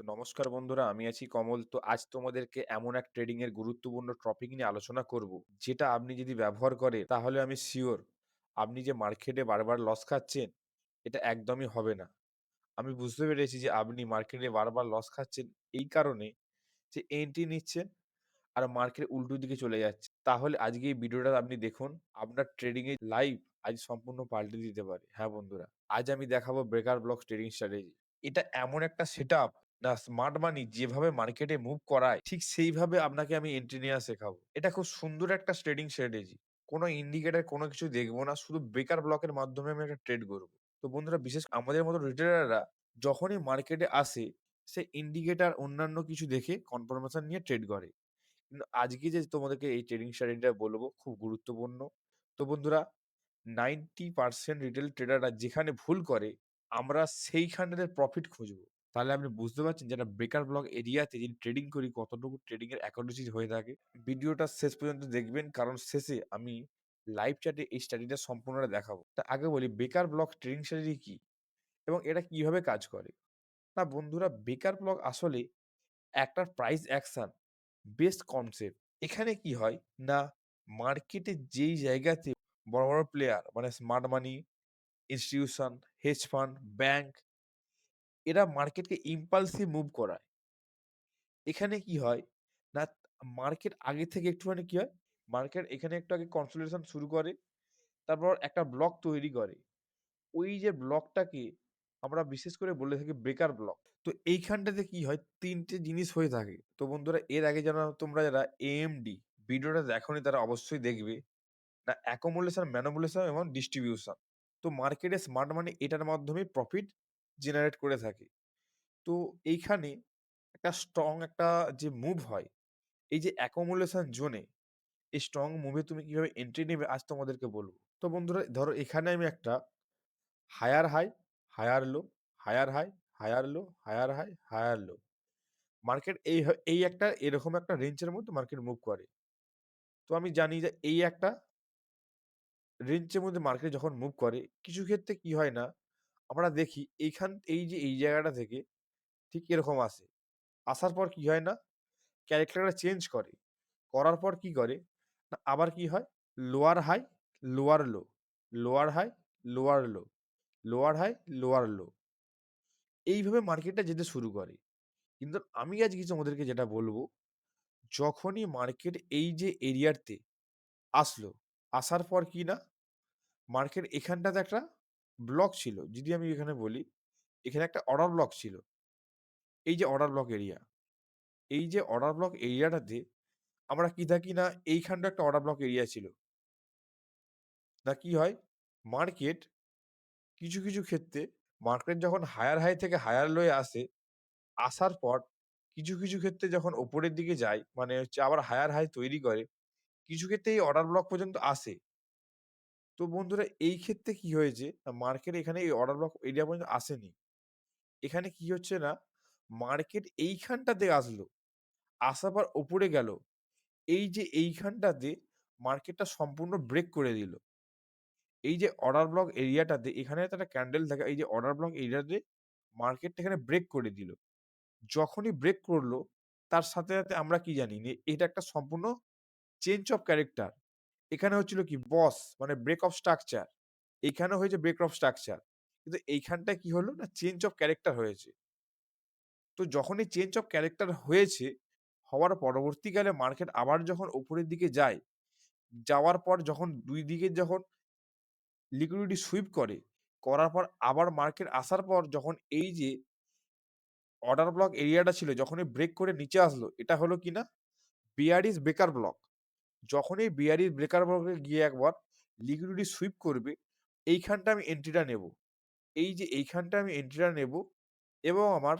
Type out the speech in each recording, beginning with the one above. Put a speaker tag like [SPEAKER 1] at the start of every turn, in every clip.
[SPEAKER 1] তো নমস্কার বন্ধুরা, আমি আছি কমল। তো আজ তোমাদেরকে এমন এক ট্রেডিং এর গুরুত্বপূর্ণ টপিক নিয়ে আলোচনা করব, যেটা আপনি যদি ব্যবহার করেন তাহলে আমি সিওর আপনি যে মার্কেটে বারবার লস খাচ্ছেন, এটা একদমই হবে না। আমি বুঝতে পেরেছি যে আপনি মার্কেটে বারবার লস খাচ্ছেন এই কারণে যে এন্ট্রি নিচ্ছেন আর মার্কেট উল্টো দিকে চলে যাচ্ছে। তাহলে আজকে এই ভিডিওটা আপনি দেখুন, আপনার ট্রেডিং এর লাইফ আজ সম্পূর্ণ পাল্টে দিতে পারে। হ্যাঁ বন্ধুরা, আজ আমি দেখাবো ব্রেকার ব্লক ট্রেডিং স্ট্র্যাটেজি। এটা এমন একটা সেটআপ, না স্মার্ট মানি যেভাবে মার্কেটে মুভ করায় ঠিক সেইভাবে আপনাকে আমি এন্ট্রি নেওয়া শেখাবো। এটা খুব সুন্দর একটা ট্রেডিং স্ট্র্যাটেজি। কোনো ইন্ডিকেটর কোনো কিছু দেখবো না, শুধু ব্রেকার ব্লকের মাধ্যমে আমি একটা ট্রেড করবো। তো বন্ধুরা, বিশেষ আমাদের মতো রিটেলাররা যখনই মার্কেটে আসে, সে ইন্ডিকেটর অন্যান্য কিছু দেখে কনফার্মেশন নিয়ে ট্রেড করে। কিন্তু আজকে যে তোমাদেরকে এই ট্রেডিং স্ট্র্যাটেজিটা বলবো খুব গুরুত্বপূর্ণ। তো বন্ধুরা, 90% রিটেল ট্রেডাররা যেখানে ভুল করে, আমরা সেইখানের প্রফিট খুঁজবো। তাহলে আপনি বুঝতে পারছেন যে একটা ব্রেকার ব্লক এরিয়াতে যদি ট্রেডিং করি কতটুকু ট্রেডিং এর অ্যাকুরেসি হয়ে থাকে। ভিডিওটা শেষ পর্যন্ত দেখবেন, কারণ শেষে আমি লাইভ চ্যাটে এই স্টাডিটা সম্পূর্ণটা দেখাবো। তা আগে বলি বেকার ব্লক ট্রেডিং স্ট্র্যাটেজি কি এবং এটা কিভাবে কাজ করে। না বন্ধুরা, বেকার ব্লক আসলে একটা প্রাইস অ্যাকশন বেস্ট কনসেপ্ট। এখানে কি হয় না, মার্কেটে যেই জায়গাতে বড় বড় প্লেয়ার মানে স্মার্ট মানি, ইনস্টিটিউশন, হেজ ফান্ড, ব্যাংক, এরা মার্কেটকে ইম্পালসিভ মুভ করায়। এখানে কি হয় না, মার্কেট আগে থেকে একটুখানি কি হয়, মার্কেট এখানে একটু আগে কনসোলিডেশন শুরু করে, তারপর একটা ব্লক তৈরি করে। ওই যে ব্লকটাকে আমরা বিশেষ করে বলে থাকি ব্রেকার ব্লক। তো এইখানটাতে কি হয়, ৩ টে জিনিস হয়ে থাকে। তো বন্ধুরা, এর আগে যেন তোমরা যারা এএমডি ভিডিওটা দেখোনি তারা অবশ্যই দেখবে। না অ্যাকুমুলেশন, ম্যানিপুলেশন এবং ডিস্ট্রিবিউশন। তো মার্কেটে স্মার্ট মানি এটার মাধ্যমে প্রফিট জেনারেট করে থাকে। তো এইখানে একটা স্ট্রং একটা যে মুভ হয়, এই যে অ্যাকুমুলেশন জোনে, এই স্ট্রং মুভে তুমি কিভাবে এন্ট্রি নেবে আজ তোমাদেরকে বলবো। তো বন্ধুরা ধরো এখানে আমি একটা higher high, higher low, higher high, higher low, higher high, higher low. Market এই একটা এরকম একটা রেঞ্জের মধ্যে মার্কেট মুভ করে। তো আমি জানি যে এই একটা রেঞ্জের মধ্যে মার্কেট যখন মুভ করে, কিছু ক্ষেত্রে কি হয় না, আমরা দেখি এই যে এই জায়গাটা থেকে ঠিক এরকম আসে। আসার পর কি হয় না, ক্যারেক্টারটা চেঞ্জ করে। করার পর কি করে না, আবার কি হয়, lower high, lower low, lower high, lower low, lower high, lower low. এইভাবে মার্কেটটা যেতে শুরু করে। কিন্তু আমি আজকে তোমাদেরকে যেটা বলবো, যখনই মার্কেট এই যে এরিয়াতে আসলো, আসার পর কি না, মার্কেট এখানটাতে একটা ব্লক ছিল। যদি আমি এখানে বলি, এখানে একটা অর্ডার ব্লক ছিল। এই যে অর্ডার ব্লক এরিয়া, এই যে অর্ডার ব্লক এরিয়াটাতে আমরা কি থাকি না, এইখানটা একটা অর্ডার ব্লক এরিয়া ছিল। না কি হয়, মার্কেট কিছু ক্ষেত্রে মার্কেট যখন হায়ার হাই থেকে হায়ার লোয়ে আসে, আসার পর কিছু ক্ষেত্রে যখন উপরের দিকে যায়, মানে হচ্ছে আবার হায়ার হাই তৈরি করে, কিছু ক্ষেত্রে এই অর্ডার ব্লক পর্যন্ত আসে। তো বন্ধুরা, এই ক্ষেত্রে কি হয়েছে, না মার্কেট এখানে এই অর্ডার ব্লক এরিয়া পর্যন্ত আসেনি। এখানে কি হচ্ছে না, মার্কেট এইখানটাতে আসলো, আসার পর উপরে গেল। এই যে এইখানটাতে মার্কেটটা সম্পূর্ণ ব্রেক করে দিল। এই যে অর্ডার ব্লক এরিয়াটাতে এখানে তো একটা ক্যান্ডেল থাকে, এই যে অর্ডার ব্লক এরিয়াতে মার্কেটটা এখানে ব্রেক করে দিল। যখনই ব্রেক করলো, তার সাথে আমরা কি জানি যে এটা একটা সম্পূর্ণ চেঞ্জ অফ ক্যারেক্টার। এখানে হচ্ছিল কি বস মানে ব্রেক অফ স্ট্রাকচার। এইখানেও হয়েছে ব্রেক অফ স্ট্রাকচার। কিন্তু এইখানটায় কি হলো না, চেঞ্জ অফ ক্যারেক্টার হয়েছে। তো যখনই চেঞ্জ অফ ক্যারেক্টার হয়েছে, হওয়ার পরবর্তীকালে মার্কেট আবার যখন উপরের দিকে যায়, যাওয়ার পর যখন ২ দিকে যখন লিকুইডিটি সুইপ করে, করার পর আবার মার্কেট আসার পর যখন এই যে অর্ডার ব্লক এরিয়াটা ছিল যখনই ব্রেক করে নিচে আসলো, এটা হলো কিনা বিয়ারিশ ব্রেকার ব্লক। যখনই বিয়ারিশ ব্রেকার ব্লকে গিয়ে একবার লিকুইডিটি সুইপ করবে, এইখানটা আমি এন্ট্রিটা নেব। এই যে এইখানটা আমি এন্ট্রিটা নেব এবং আমার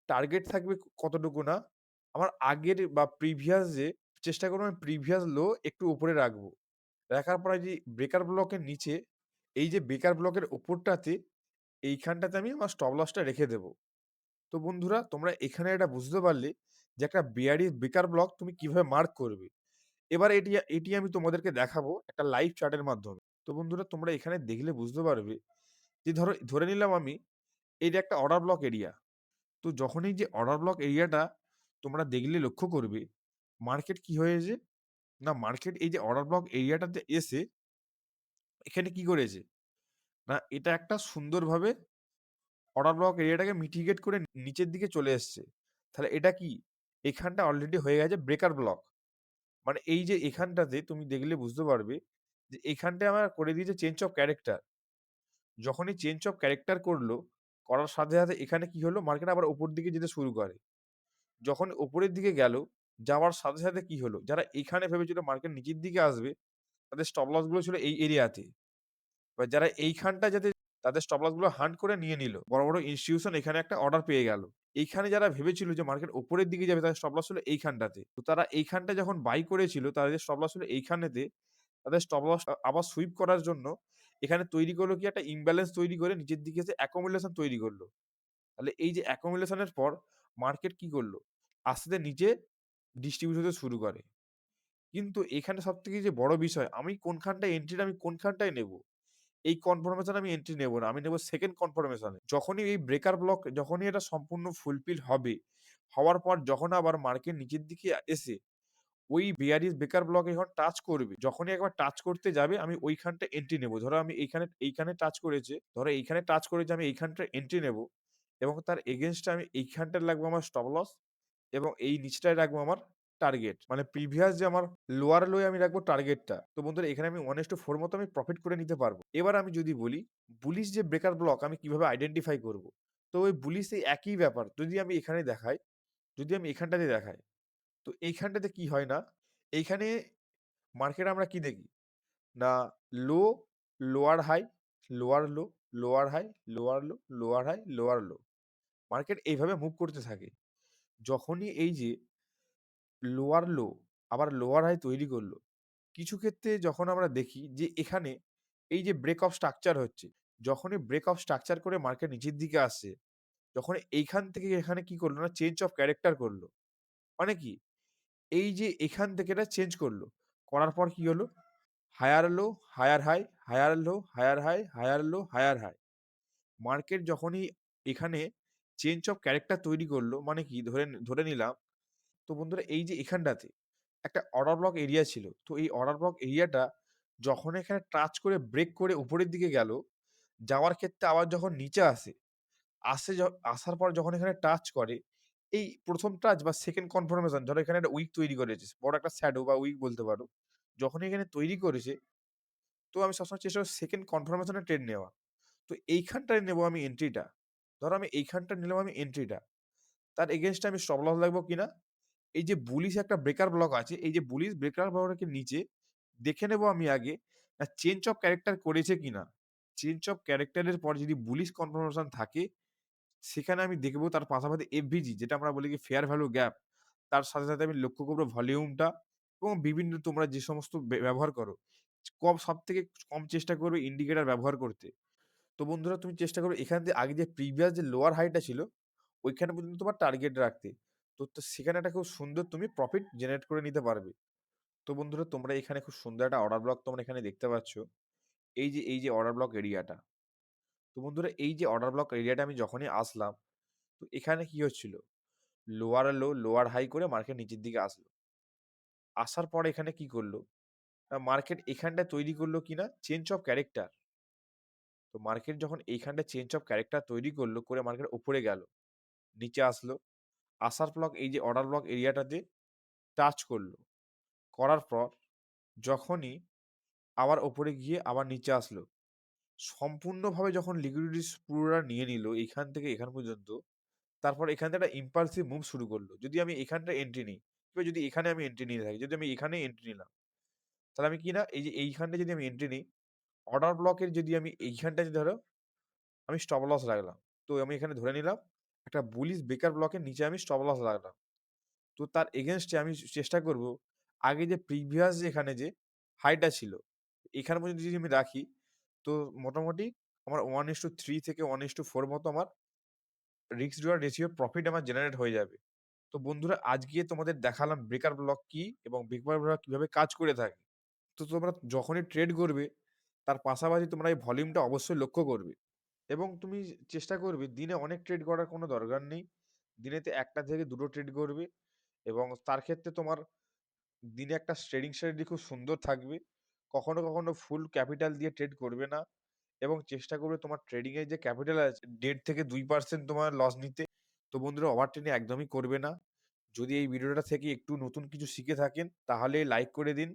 [SPEAKER 1] টার্গেট থাকবে কতটুকু না, আমার আগের বা প্রিভিয়াস যে চেষ্টা করব আমি প্রিভিয়াস লো একটু উপরে রাখবো। রাখার পরে যে ব্রেকার ব্লকের নিচে এই যে ব্রেকার ব্লকের উপরটাতে এইখানটাতে আমি আমার স্টপ লসটা রেখে দেব। তো বন্ধুরা, তোমরা এখানে এটা বুঝতে পারলে যে একটা বিয়ারিশ ব্রেকার ব্লক তুমি কিভাবে মার্ক করবে। এবার এটি আমি তোমাদেরকে দেখাবো একটা লাইভ চার্টের মাধ্যমে। তো বন্ধুরা, তোমরা এখানে দেখলে বুঝতে পারবে যে ধরে নিলাম আমি এইটা একটা অর্ডার ব্লক এরিয়া। তো যখন এই যে অর্ডার ব্লক এরিয়াটা তোমরা দেখলে লক্ষ্য করবে, মার্কেট কি হয়েছে? না মার্কেট এই যে অর্ডার ব্লক এরিয়াটাতে এসে এখানে কি করেছে? না এটা একটা সুন্দরভাবে অর্ডার ব্লক এরিয়াটাকে মিটিগেট করে নিচের দিকে চলে এসছে। তাহলে এটা কি? এখানটা অলরেডি হয়ে গেছে ব্রেকার ব্লক। মানে এই যে এখানটাতে তুমি দেখলে বুঝতে পারবে যে এখানটায় আমার করে দিয়েছে চেঞ্জ অফ ক্যারেক্টার। যখনই চেঞ্জ অফ ক্যারেক্টার করলো, করার সাথে, সাথে এখানে কি হলো? মার্কেট আবার উপর দিকে যেতে শুরু করে। যখন উপরের দিকে গেল, যাওয়ার সাথে, সাথে কি হলো? যারা এখানে ভেবেছিল মার্কেট নিচের দিকে আসবে, তাদের স্টপ লস গুলো ছিল এই এরিয়াতে। এবার যারা এইখানটা যাতে তাদের স্টপ লস গুলো হান্ট করে নিয়ে নিল। বড়, বড় ইনস্টিটিউশন এখানে একটা অর্ডার পেয়ে গেল। এইখানে যারা ভেবেছিল যে মার্কেট উপরের দিকে যাবে তাদের স্টপ লস ছিল এইখানটাতে। তো তারা এইখানটা যখন বাই করেছিল তাদের স্টপ লস ছিল এইখানেতে। তাদের স্টপ লস আবার সুইপ করার জন্য এখানে তৈরি করলো কি একটা ইমব্যালেন্স তৈরি করে নিচের দিকে এসে অ্যাকুমুলেশন তৈরি করলো। তাহলে এই যে অ্যাকুমুলেশন এর পর মার্কেট কি করলো? আস্তে, আস্তে নিচে ডিস্ট্রিবিউট হতে শুরু করে। কিন্তু এখানে সবথেকে যে বড় বিষয় আমি কোনখানটায় এন্ট্রিটা আমি কোনখানটায় নেব? এই কনফার্মেশন আমি এন্ট্রি নেব না। আমি নেব 2nd কনফার্মেশন এ। যখনই এই ব্রেকার ব্লক যখনই এটা সম্পূর্ণ ফুলফিল হবে, হওয়ার পর যখন আবার মার্কেট নিচের দিকে এসে ওই বেয়ারিশ ব্রেকার ব্লক যখন টাচ করবে, যখনই একবার টাচ করতে যাবে আমি ওইখানটায় এন্ট্রি নেব। ধরো আমি এইখানে টাচ করেছে, ধরো এইখানে টাচ করেছে আমি এইখানটায় এন্ট্রি নেব এবং তার এগেইনস্ট এ আমি এইখানটায় লাগবো আমার স্টপ লস এবং এই নিচটায় রাখবো আমার টার্গেট। মানে প্রিভিয়াস যে আমার লোয়ার লো এ আমি রাখবো টার্গেটটা। তো বন্ধুরা এখানে আমি 1:4 মতো আমি প্রফিট করে নিতে পারবো। এবার আমি যদি বলি বুলিশ যে ব্রেকার ব্লক আমি কিভাবে আইডেন্টিফাই করব? তো ওই বুলিশ এই একই ব্যাপার। যদি আমি এখানে দেখাই, যদি আমি এখানটাতে দেখাই, তো এইখানটাতে কি হয় না, এইখানে মার্কেটে আমরা কি দেখি? না low, lower high, lower low, lower high, lower low, lower high, lower low. Market এইভাবে মুভ করতে থাকে। যখনই এই যে লোয়ার লো আবার লোয়ার হাই তৈরি করলো। কিছু ক্ষেত্রে যখন আমরা দেখি যে এখানে এই যে ব্রেক অফ স্ট্রাকচার হচ্ছে, যখনই ব্রেক অফ স্ট্রাকচার করে মার্কেট নিচের দিকে আসছে, যখন এইখান থেকে এখানে কি করলো না চেঞ্জ অফ ক্যারেক্টার করলো। মানে কি? এই যে এখান থেকে এটা চেঞ্জ করলো। করার পর কি হলো? Higher low, higher high, higher low, higher high, higher low, higher high. Market যখনই এখানে চেঞ্জ অফ ক্যারেক্টার তৈরি করলো মানে কি ধরে ধরে নিলাম তো বন্ধুরা এই যে এখানটাতে একটা অর্ডার ব্লক এরিয়া ছিল। তো এই অর্ডার ব্লক এরিয়াটা যখন এখানে টাচ করে ব্রেক করে উপরের দিকে গেল, যাওয়ার ক্ষেত্রে আবার যখন নিচে আসে, আসার পর যখন এখানে টাচ করে, এই ১ম টাচ বা 2nd কনফার্মেশন ধরো এখানে একটা উইক তৈরি করেছে। বড় একটা শ্যাডো বা উইক বলতে পারো। যখনই এখানে তৈরি করেছে, তো আমি সবসময় চেষ্টা করি 2nd কনফার্মেশন এ ট্রেড নেওয়া। তো এইখানটায় নেবো আমি এন্ট্রিটা। ধরো আমি এইখানটা নিলাম আমি এন্ট্রিটা। তার এগেইনস্ট এ আমি স্টপ লস লাগবো কিনা? এই যে বুলিশ একটা ব্রেকার ব্লক আছে, এই যে বুলিশ ব্রেকার ব্লকের নিচে দেখে নেব আমি আগে চেঞ্জ অফ ক্যারেক্টার করেছে কিনা। চেঞ্জ অফ ক্যারেক্টার এর পর যদি বুলিশ কনফার্মেশন থাকে, সেখানে আমি দেখব তার পাশাপাশি এফভিজি যেটা আমরা বলি কি ফেয়ার ভ্যালু গ্যাপ। তার সাথে, সাথে আমি লক্ষ্য করব ভলিউমটা এবং বিভিন্ন তোমরা যে সমস্ত ব্যবহার করো। সবথেকে কম চেষ্টা করবে ইন্ডিকেটর ব্যবহার করতে। তো বন্ধুরা তুমি চেষ্টা করো এখান থেকে আগে যে প্রিভিয়াস যে লোয়ার হাইটা ছিল, ওইখানে পর্যন্ত তোমার টার্গেট রাখতে। তো সেখানে একটা খুব সুন্দর তুমি প্রফিট জেনারেট করে নিতে পারবে। তো বন্ধুরা তোমরা এখানে খুব সুন্দর একটা অর্ডার ব্লক তোমরা এখানে দেখতে পাচ্ছ। এই যে অর্ডার ব্লক এরিয়াটা। তো বন্ধুরা এই যে অর্ডার ব্লক এরিয়াটা আমি যখনই আসলাম, তো এখানে কি হচ্ছিল? লোয়ার লো, লোয়ার হাই করে মার্কেট নিচের দিকে আসলো। আসার পর এখানে কি করলো? মার্কেট এখানটায় তৈরি করলো কিনা চেঞ্জ অফ ক্যারেক্টার। তো মার্কেট যখন এইখানটায় চেঞ্জ অফ ক্যারেক্টার তৈরি করলো, করে মার্কেট উপরে গেল। নিচে আসলো। আসার ব্লক এই যে অর্ডার ব্লক এরিয়াটাতে টাচ করলো। করার পর যখনই আবার উপরে গিয়ে আবার নিচে আসলো। সম্পূর্ণভাবে যখন লিকুইডিটিস পুরোটা নিয়ে নিল এইখান থেকে এখান পর্যন্ত, তারপর এখান থেকে একটা ইম্পালসিভ মুভ শুরু করলো। যদি আমি এখানটায় এন্ট্রি নিই, কিংবা যদি এখানে আমি এন্ট্রি নিয়ে থাকি, যদি আমি এখানেই এন্ট্রি নিলাম, তাহলে আমি কি না এই যে এইখানটায় যদি আমি এন্ট্রি নিই, অর্ডার ব্লকের যদি আমি এইখানটায় ধরো আমি স্টপ লস রাখলাম। তো আমি এখানে ধরে নিলাম একটা বুলিশ ব্রেকার ব্লকের নিচে আমি স্টপ লস রাখলাম। তো তার এগেইনস্ট এ আমি চেষ্টা করব আগে যে প্রিভিয়াস যে এখানে যে হাইটা ছিল, এখানে পর্যন্ত যদি আমি রাখি, তো মোটামুটি আমার 1:3 থেকে 1:4 মতো আমার রিস্ক রিওয়ার্ড রেশিও প্রফিট আমার জেনারেট হয়ে যাবে। তো বন্ধুরা আজকে তোমাদের দেখালাম ব্রেকার ব্লক কি এবং ব্রেকার ব্লক কিভাবে কাজ করে থাকে। তো তোমরা যখনই ট্রেড করবে, তার পাশাপাশি তোমরা এই ভলিউমটা অবশ্যই লক্ষ্য করবে এবং তুমি চেষ্টা করবে দিনে অনেক ট্রেড করার কোনো দরকার নেই। দিনেতে ১ টা থেকে ২ টো ট্রেড করবে এবং তার ক্ষেত্রে তোমার দিনে একটা ট্রেডিং স্ট্র্যাটেজি খুব সুন্দর থাকবে। কখনো, কখনো ফুল ক্যাপিটাল দিয়ে ট্রেড করবে না এবং চেষ্টা করবে তোমার ট্রেডিং এর যে ক্যাপিটাল আছে ১.৫ থেকে ২% তোমার লস নিতে। তো বন্ধুরা ওভার ট্রেডিং একদমই করবে না। যদি এই ভিডিওটা থেকে একটু নতুন কিছু শিখে থাকেন তাহলে লাইক করে দিন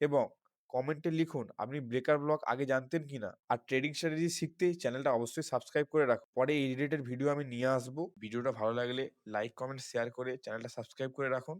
[SPEAKER 1] এবং কমেন্টে লিখুন আপনি ব্রেকার ব্লক আগে জানতেন কিনা? আর ট্রেডিং স্ট্র্যাটেজি শিখতে চ্যানেলটা অবশ্যই সাবস্ক্রাইব করে রাখুন। পরে এই রিলেটেড ভিডিও আমি নিয়ে আসবো। ভিডিওটা ভালো লাগলে লাইক, কমেন্ট, শেয়ার করে চ্যানেলটা সাবস্ক্রাইব করে রাখুন।